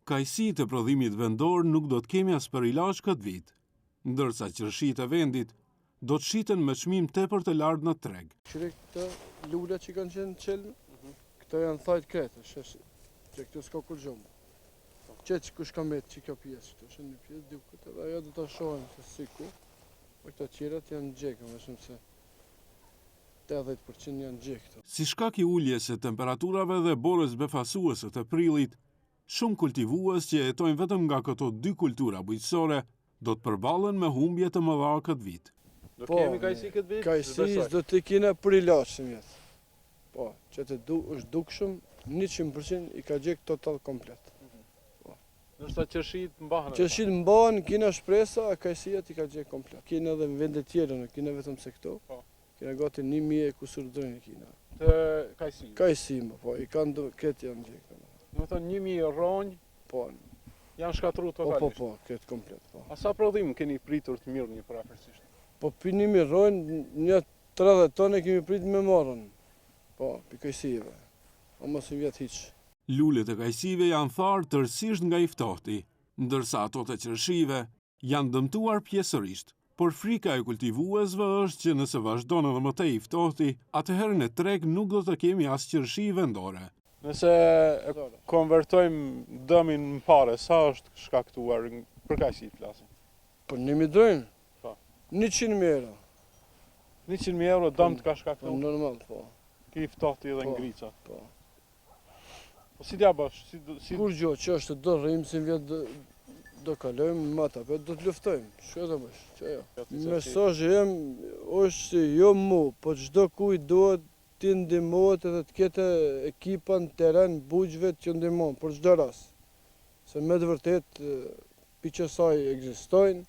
Kajësitë e prodhimit vendor nuk do të kemi as për ilaç këtë vit, ndërsa qershitë e vendit do të shiten me çmim tepër të lartë në treg. Qyre këta lula që kanë qenë qelë, këta janë thajt krete, që këtu s'ka kur gjomë. Qetë që kush ka metë që kjo pjesë, këtu është një pjesë, dy këtë, dhe ajo do të shohen se si ku, po këta qirat janë gjekë, më shumë se 80% janë gjekë. Si shkak i uljes së temperaturave dhe borës befasuese të prillit, shumë kultivues që jetojnë vetëm nga këto dy kultura bujqësore do të përballen me humbje të mëdha këtë vit. Do kemi kajsi këtë vit? Kajsis do të kena për ilaç në jetë. Po, që të është dukshëm, 100% i ka gjekë total komplet. Nërsa qershit mbahen? Qershit mbahen, kena shpresa, a kajsijat i ka gjekë komplet. Kena edhe në vendet tjera, në kena vetëm se këto. Kena gati 1000 kusur drënë kena. Të kajsi? Kajsi, po, i kanë këtë janë gjekë. Në thonë 1000 ronjë? Po. Janë shkatru totalisht? Po, këtë komplet, po. A sa prodhim keni pritur të mirë një parafërsisht? Po, për 1000 ronjë, një 30 tonë kemi prit me marrën. Po, për kajsive. O mos i vjetë hiqë. Lulet e kajsive janë tharë tërësisht nga i ftohti, ndërsa ato të qershive janë dëmtuar pjesërisht, por frika e kultivuesve është që nëse vazhdon edhe më tej i ftohti, atëherë në treg nuk do të kemi as qershi vendore. Nëse konvertojmë dëmin në pare, sa është shkaktuar për kajsi flasim? Për 1000 drojnë? 100.000 euro. 100.000 euro dëm të ka shkaktuar? Normal, po. Ki ftohti edhe ngrica? Po. Po si t'ja bësh? Kur gjo që është do rrimë, si vjetë do kalojmë, mata, do të luftojmë. Shko të bësh, që jo. Mesazhi jem është si jo mu, po çdo kujt duhet të ndihmohet edhe të ketë ekipa në teren bujqve që ndihmon për çdo rast. Se me të vërtet piqësaj ekzistojnë,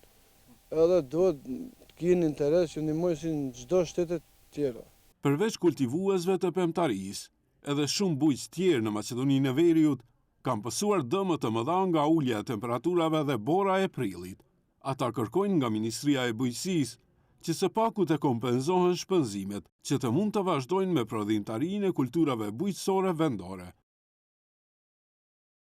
edhe duhet të kenë interes që ndihmojnë si në çdo shtetet tjera. Përveç kultivuesve të pemtarisë, edhe shumë bujqës tjerë në Maqedoninë e Veriut kanë pësuar dëmë të mëdha nga ulja e temperaturave dhe bora e prillit. Ata kërkojnë nga Ministria e Bujqësisë që së paku të kompenzohen shpenzimet që të mund të vazhdojnë me prodhimtarinë e kulturave bujqësore vendore.